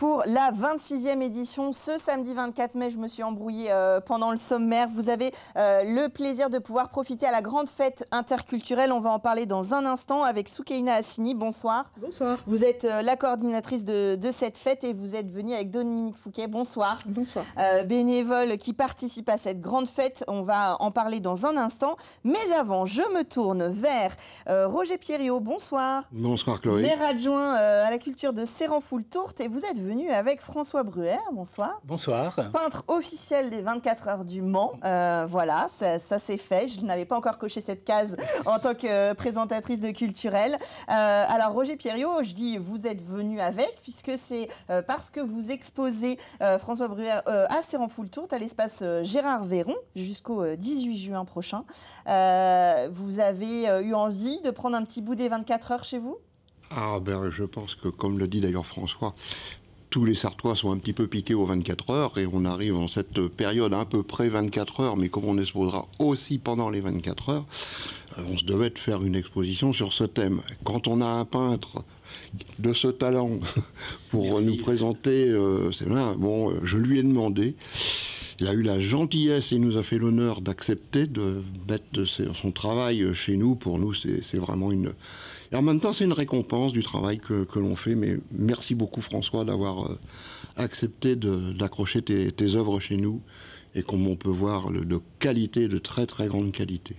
pour la 26e édition. Ce samedi 24 mai, je me suis embrouillée pendant le sommaire. Vous avez le plaisir de pouvoir profiter à la grande fête interculturelle. On va en parler dans un instant avec Soukaina Assini. Bonsoir. Bonsoir. Vous êtes la coordinatrice de cette fête et vous êtes venue avec Dominique Fouquet. Bonsoir. Bonsoir. Bénévole qui participe à cette grande fête. On va en parler dans un instant. Mais avant, je me tourne vers Roger Pierriot. Bonsoir. Bonsoir Chloé. Maire adjoint à la culture de Séranfoul-Tourte et vous êtes venu avec François Bruer. Bonsoir. Bonsoir. Peintre officiel des 24 heures du Mans. Voilà, ça c'est fait. Je n'avais pas encore coché cette case en tant que présentatrice de Culturel. Alors Roger Pierriot, je dis vous êtes venu avec puisque c'est parce que vous exposez François Bruer à Séranfoul-Tourte à l'espace Gérard Véron jusqu'au 18 juin prochain. Vous avez eu envie de prendre un petit bout des 24 heures chez vous ? Ah ben je pense que comme le dit d'ailleurs François, tous les Sartois sont un petit peu piqués aux 24 heures et on arrive en cette période à peu près 24 heures, mais comme on exposera aussi pendant les 24 heures, on se devait de faire une exposition sur ce thème. Quand on a un peintre de ce talent pour nous présenter, c'est là, bon, je lui ai demandé, il a eu la gentillesse et il nous a fait l'honneur d'accepter de mettre son travail chez nous. Pour nous, c'est vraiment une... Et en même temps, c'est une récompense du travail que l'on fait. Mais merci beaucoup, François, d'avoir accepté d'accrocher tes œuvres chez nous. Et comme on peut voir, de qualité, de très très grande qualité.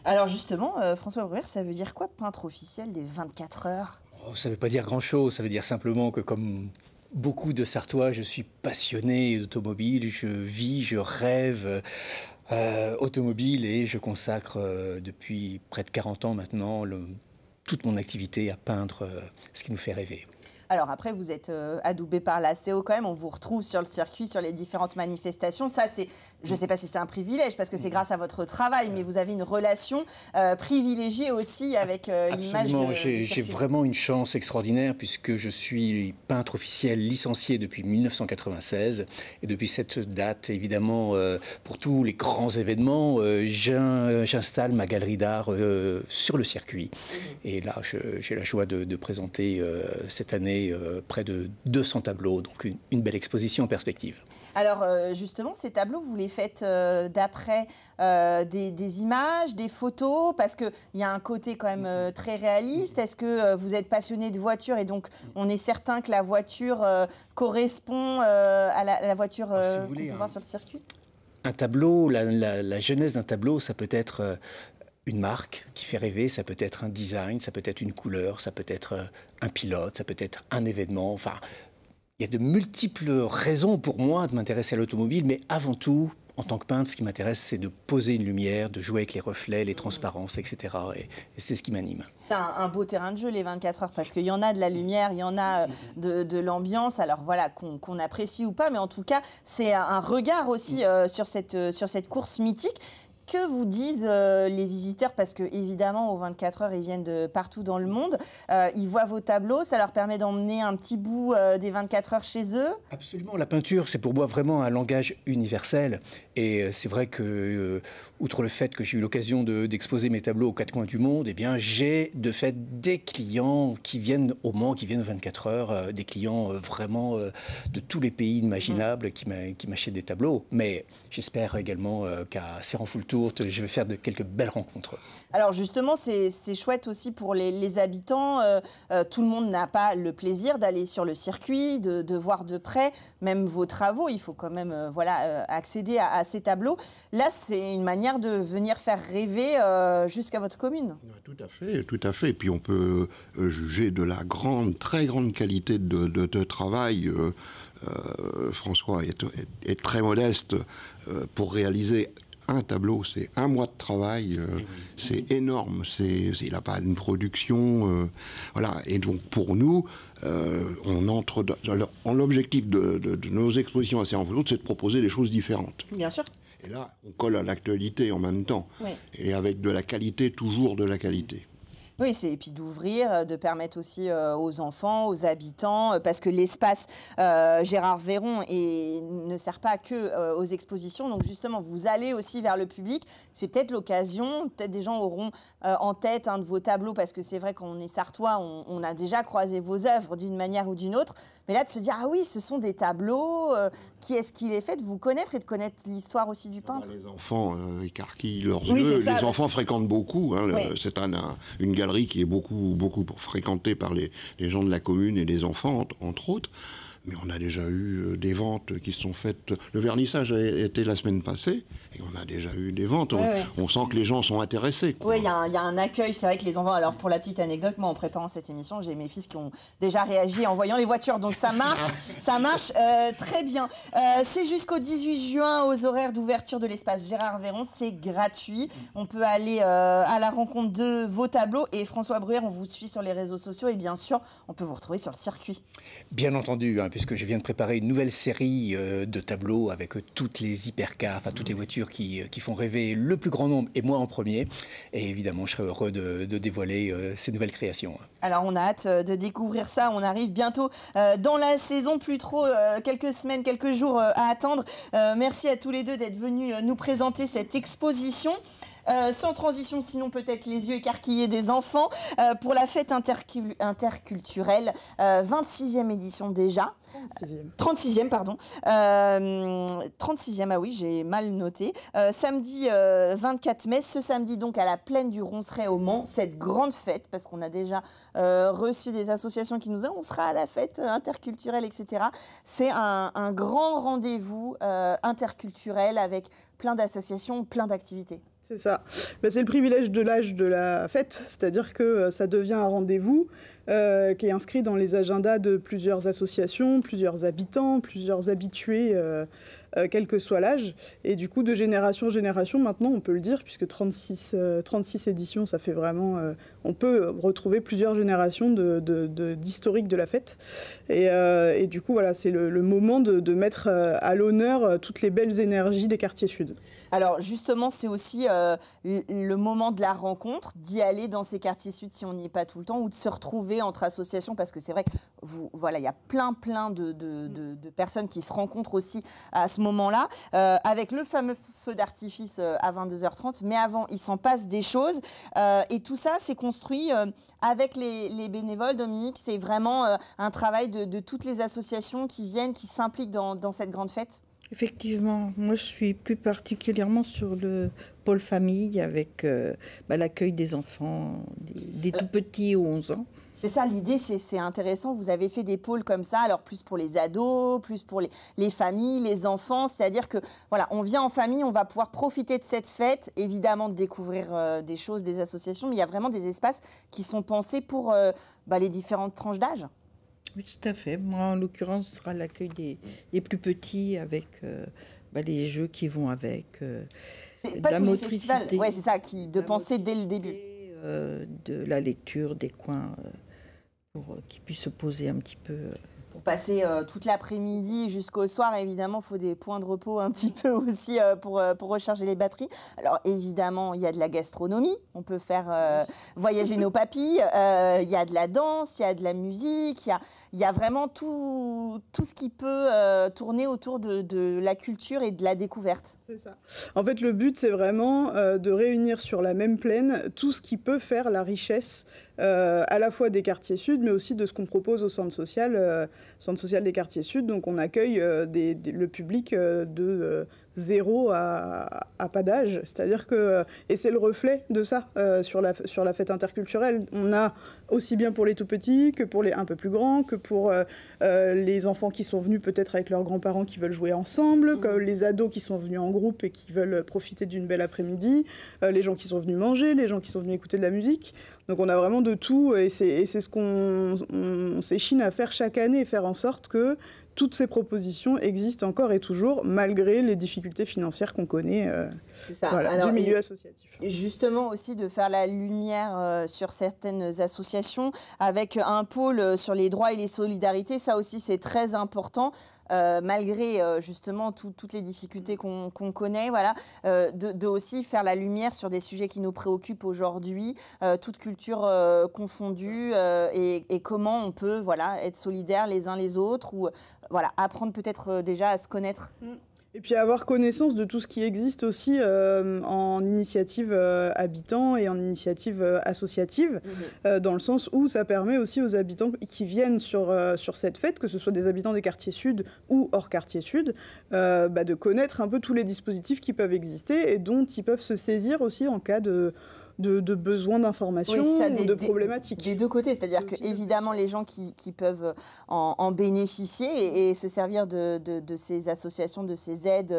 Alors justement, François Bruer, ça veut dire quoi, peintre officiel des 24 heures ? Ça ne veut pas dire grand-chose. Ça veut dire simplement que comme beaucoup de Sartois, je suis passionné d'automobile. Je vis, je rêve automobile et je consacre depuis près de 40 ans maintenant toute mon activité à peindre ce qui nous fait rêver. Alors après, vous êtes adoubé par la CO quand même, on vous retrouve sur le circuit, sur les différentes manifestations. Ça, je ne sais pas si c'est un privilège, parce que c'est grâce à votre travail, mais vous avez une relation privilégiée aussi avec l'image du circuit. J'ai vraiment une chance extraordinaire, puisque je suis peintre officiel licencié depuis 1996. Et depuis cette date, évidemment, pour tous les grands événements, j'installe ma galerie d'art sur le circuit. Et là, j'ai la joie de présenter cette année près de 200 tableaux, donc une belle exposition en perspective. Alors justement, ces tableaux, vous les faites d'après des images, des photos, parce qu'il y a un côté quand même très réaliste. Est-ce que vous êtes passionné de voiture et donc on est certain que la voiture correspond à la voiture qu'on peut voir sur le circuit ? Un tableau, la genèse d'un tableau, ça peut être... une marque qui fait rêver, ça peut être un design, ça peut être une couleur, ça peut être un pilote, ça peut être un événement. Enfin, il y a de multiples raisons pour moi de m'intéresser à l'automobile, mais avant tout, en tant que peintre, ce qui m'intéresse, c'est de poser une lumière, de jouer avec les reflets, les transparences, etc. Et c'est ce qui m'anime. C'est un beau terrain de jeu, les 24 heures, parce qu'il y en a de la lumière, il y en a de l'ambiance, alors voilà, qu'on apprécie ou pas, mais en tout cas, c'est un regard aussi sur cette course mythique. Que vous disent les visiteurs, parce que évidemment aux 24 heures ils viennent de partout dans le monde, ils voient vos tableaux, ça leur permet d'emmener un petit bout des 24 heures chez eux? Absolument, la peinture c'est pour moi vraiment un langage universel et c'est vrai que outre le fait que j'ai eu l'occasion d'exposer mes tableaux aux quatre coins du monde, eh bien j'ai de fait des clients qui viennent au Mans, qui viennent aux 24 heures, des clients vraiment de tous les pays imaginables qui m'achètent des tableaux, mais j'espère également qu'à Séranfoul-Tourte je vais faire quelques belles rencontres. Alors justement, c'est chouette aussi pour les habitants. Tout le monde n'a pas le plaisir d'aller sur le circuit, de voir de près, même vos travaux. Il faut quand même accéder à ces tableaux. Là, c'est une manière de venir faire rêver jusqu'à votre commune. Tout à fait, tout à fait. Et puis on peut juger de la très grande qualité de travail. François est très modeste pour réaliser un tableau, c'est un mois de travail, c'est énorme, il n'a pas une production, voilà. Et donc pour nous, on entre dans l'objectif de nos expositions à Séranfoul-Tourte, c'est de proposer des choses différentes. Bien sûr. Et là, on colle à l'actualité en même temps, oui. Et avec de la qualité, toujours de la qualité. Oui, et puis d'ouvrir, de permettre aussi aux enfants, aux habitants, parce que l'espace Gérard Véron ne sert pas que aux expositions. Donc justement, vous allez aussi vers le public. C'est peut-être l'occasion, peut-être des gens auront en tête un de vos tableaux, parce que c'est vrai qu'on est sartois, on a déjà croisé vos œuvres d'une manière ou d'une autre. Mais là, de se dire, ah oui, ce sont des tableaux, qui est-ce qui les fait, de vous connaître et de connaître l'histoire aussi du peintre. Les enfants écarquillent leurs yeux. Les enfants fréquentent beaucoup. Hein, oui. C'est une galerie qui est beaucoup fréquentée par les gens de la commune et les enfants, entre autres. Mais on a déjà eu des ventes qui se sont faites. Le vernissage a été la semaine passée et on a déjà eu des ventes. On sent que les gens sont intéressés. Oui, il y a un accueil. C'est vrai que les enfants, alors pour la petite anecdote, moi en préparant cette émission, j'ai mes fils qui ont déjà réagi en voyant les voitures. Donc ça marche très bien. C'est jusqu'au 18 juin aux horaires d'ouverture de l'espace Gérard Véron. C'est gratuit. On peut aller à la rencontre de vos tableaux. Et François Bruère, on vous suit sur les réseaux sociaux et bien sûr, on peut vous retrouver sur le circuit. Bien entendu, puisque je viens de préparer une nouvelle série de tableaux avec toutes les hypercars, enfin toutes les voitures qui font rêver le plus grand nombre, et moi en premier. Et évidemment, je serai heureux de dévoiler ces nouvelles créations. Alors, on a hâte de découvrir ça. On arrive bientôt dans la saison, plus trop quelques semaines, quelques jours à attendre. Merci à tous les deux d'être venus nous présenter cette exposition. Sans transition, sinon peut-être les yeux écarquillés des enfants, pour la fête interculturelle, 26e édition déjà. 36e, pardon. 36e, ah oui, j'ai mal noté. Samedi 24 mai, ce samedi donc à la Plaine du Ronceret au Mans, cette grande fête, parce qu'on a déjà reçu des associations qui nous disent on sera à la fête interculturelle, etc. C'est un grand rendez-vous interculturel avec plein d'associations, plein d'activités. C'est ça. C'est le privilège de l'âge de la fête, c'est-à-dire que ça devient un rendez-vous qui est inscrit dans les agendas de plusieurs associations, plusieurs habitants, plusieurs habitués, quel que soit l'âge. Et du coup, de génération en génération, maintenant, on peut le dire, puisque 36 éditions, ça fait vraiment... on peut retrouver plusieurs générations d'historiques de la fête. Et du coup, voilà, c'est le moment de mettre à l'honneur toutes les belles énergies des quartiers sud. Alors justement, c'est aussi le moment de la rencontre, d'y aller dans ces quartiers sud si on n'y est pas tout le temps, ou de se retrouver entre associations, parce que c'est vrai que voilà, il y a plein de personnes qui se rencontrent aussi à ce moment-là, avec le fameux feu d'artifice à 22h30, mais avant, il s'en passe des choses, et tout ça, c'est construit avec les bénévoles. Dominique, c'est vraiment un travail de toutes les associations qui viennent, qui s'impliquent dans cette grande fête. Effectivement, moi je suis plus particulièrement sur le pôle famille avec l'accueil des enfants, des tout petits aux 11 ans. C'est ça, l'idée, c'est intéressant. Vous avez fait des pôles comme ça, alors plus pour les ados, plus pour les familles, les enfants. C'est-à-dire que, voilà, on vient en famille, on va pouvoir profiter de cette fête, évidemment de découvrir des choses, des associations, mais il y a vraiment des espaces qui sont pensés pour les différentes tranches d'âge. Oui, tout à fait. Moi, en l'occurrence, ce sera l'accueil des plus petits avec les jeux qui vont avec, pas la motricité. Oui, c'est ça, de penser dès le début. De la lecture, des coins pour qu'ils puissent se poser un petit peu. Pour passer toute l'après-midi jusqu'au soir, évidemment, il faut des points de repos un petit peu aussi pour recharger les batteries. Alors, évidemment, il y a de la gastronomie. On peut faire voyager nos papilles. Il y a de la danse, il y a de la musique. Il y a vraiment tout ce qui peut tourner autour de la culture et de la découverte. C'est ça. En fait, le but, c'est vraiment de réunir sur la même plaine tout ce qui peut faire la richesse à la fois des quartiers sud, mais aussi de ce qu'on propose au centre social des quartiers sud. Donc on accueille le public de 0 à pas d'âge. C'est-à-dire que, et c'est le reflet de ça sur la fête interculturelle. On a aussi bien pour les tout petits que pour les un peu plus grands, que pour les enfants qui sont venus peut-être avec leurs grands-parents qui veulent jouer ensemble, que les ados qui sont venus en groupe et qui veulent profiter d'une belle après-midi, les gens qui sont venus manger, les gens qui sont venus écouter de la musique. Donc on a vraiment de tout et c'est ce qu'on s'échine à faire chaque année et faire en sorte que toutes ces propositions existent encore et toujours, malgré les difficultés financières qu'on connaît du milieu associatif. Justement aussi de faire la lumière sur certaines associations avec un pôle sur les droits et les solidarités, ça aussi c'est très important. Malgré justement toutes les difficultés qu'on connaît, voilà, de aussi faire la lumière sur des sujets qui nous préoccupent aujourd'hui, toute culture confondue, et comment on peut être solidaires les uns les autres, ou apprendre peut-être déjà à se connaître. Et puis avoir connaissance de tout ce qui existe aussi en initiative habitant et en initiative associative, dans le sens où ça permet aussi aux habitants qui viennent sur cette fête, que ce soit des habitants des quartiers sud ou hors quartier sud, de connaître un peu tous les dispositifs qui peuvent exister et dont ils peuvent se saisir aussi en cas de besoins d'informations ou de problématiques. Des deux côtés, c'est-à-dire que évidemment les gens qui peuvent en bénéficier et se servir de ces associations, de ces aides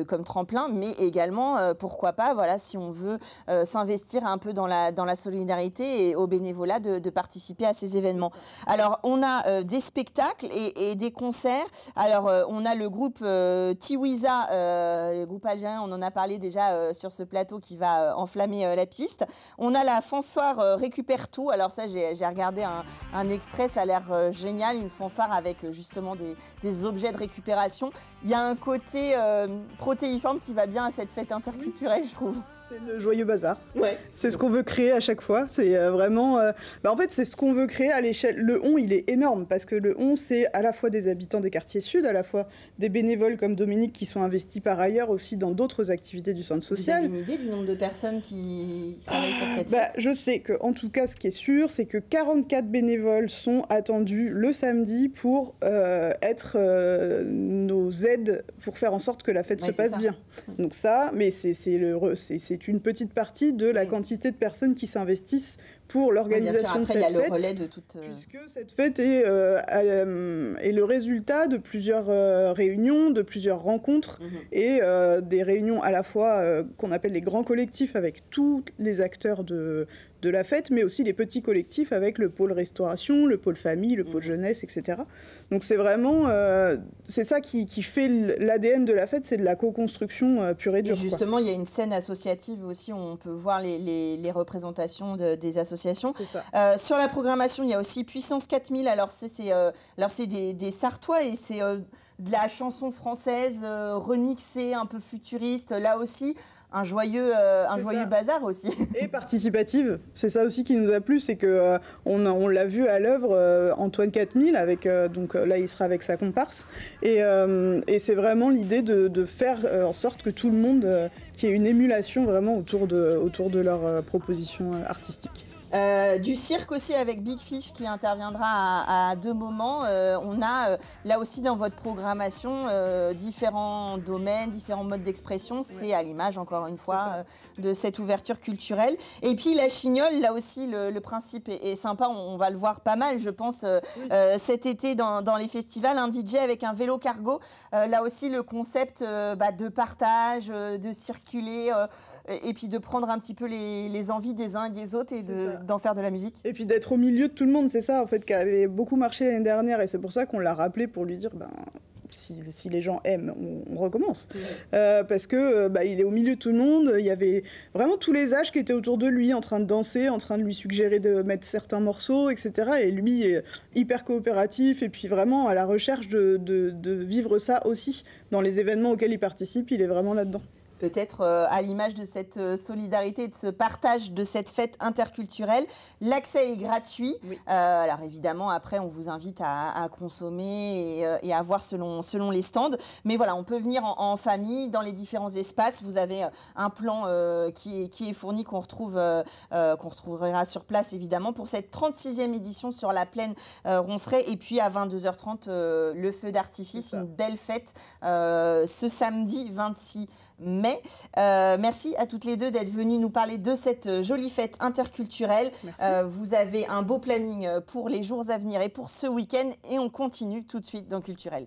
comme tremplin, mais également, pourquoi pas, si on veut s'investir un peu dans la solidarité et au bénévolat, de participer à ces événements. Alors, on a des spectacles et des concerts. Alors, on a le groupe Tiwiza, groupe algérien, on en a parlé déjà sur ce plateau, qui va enflammer la piste. On a la fanfare Récupère tout. Alors ça, j'ai regardé un extrait, ça a l'air génial, une fanfare avec justement des objets de récupération. Il y a un côté protéiforme qui va bien à cette fête interculturelle, je trouve. C'est le joyeux bazar. Ouais. C'est ce qu'on veut créer à chaque fois. C'est vraiment... en fait, c'est ce qu'on veut créer à l'échelle... Le On, il est énorme, parce que le On, c'est à la fois des habitants des quartiers sud, à la fois des bénévoles comme Dominique qui sont investis par ailleurs aussi dans d'autres activités du centre social. Vous avez une idée du nombre de personnes qui travaillent sur cette fête? Je sais qu'en tout cas, ce qui est sûr, c'est que 44 bénévoles sont attendus le samedi pour être nos aides pour faire en sorte que la fête se passe bien. Donc ça, mais c'est une petite partie de la quantité de personnes qui s'investissent pour l'organisation de cette fête. Après, il y a le relais de toute... Puisque cette fête est le résultat de plusieurs réunions, de plusieurs rencontres, et des réunions à la fois qu'on appelle les grands collectifs avec tous les acteurs de la fête, mais aussi les petits collectifs avec le pôle restauration, le pôle famille, le pôle jeunesse, etc. Donc c'est vraiment... c'est ça qui fait l'ADN de la fête, c'est de la co-construction pure et dure. Et justement, il y a une scène associative aussi, où on peut voir les représentations des associations. Sur la programmation, il y a aussi Puissance 4000. Alors c'est des Sartois, et c'est de la chanson française remixée, un peu futuriste. Là aussi, un joyeux bazar aussi. Et participative. C'est ça aussi qui nous a plu, c'est que on l'a vu à l'œuvre, Antoine 4000, avec donc là il sera avec sa comparse, et c'est vraiment l'idée de faire en sorte que tout le monde, qu'il y ait une émulation vraiment autour de leur proposition artistique. Du cirque aussi, avec Big Fish qui interviendra à deux moments. On a là aussi dans votre programmation différents domaines, différents modes d'expression. C'est à l'image, encore une fois, de cette ouverture culturelle. Et puis la Chignole, là aussi le principe est sympa. On va le voir pas mal, je pense, cet été dans les festivals. Un DJ avec un vélo cargo. Là aussi le concept de partage, de circuler, et puis de prendre un petit peu les envies des uns et des autres, et d'en faire de la musique. Et puis d'être au milieu de tout le monde, c'est ça en fait qui avait beaucoup marché l'année dernière, et c'est pour ça qu'on l'a rappelé, pour lui dire si les gens aiment, on recommence. Parce que il est au milieu de tout le monde, il y avait vraiment tous les âges qui étaient autour de lui, en train de danser, en train de lui suggérer de mettre certains morceaux, etc. Et lui est hyper coopératif, et puis vraiment à la recherche de vivre ça aussi. Dans les événements auxquels il participe, il est vraiment là-dedans. Peut-être à l'image de cette solidarité, de ce partage de cette fête interculturelle. L'accès est gratuit. Oui. Alors évidemment, après, on vous invite à consommer et à voir selon les stands. Mais voilà, on peut venir en famille, dans les différents espaces. Vous avez un plan qui est fourni, qu'on retrouvera sur place, évidemment, pour cette 36e édition sur la plaine Ronceret. Et puis à 22h30, le feu d'artifice, une belle fête ce samedi 26 mai. Merci à toutes les deux d'être venues nous parler de cette jolie fête interculturelle. Vous avez un beau planning pour les jours à venir et pour ce week-end, et on continue tout de suite dans Culturel.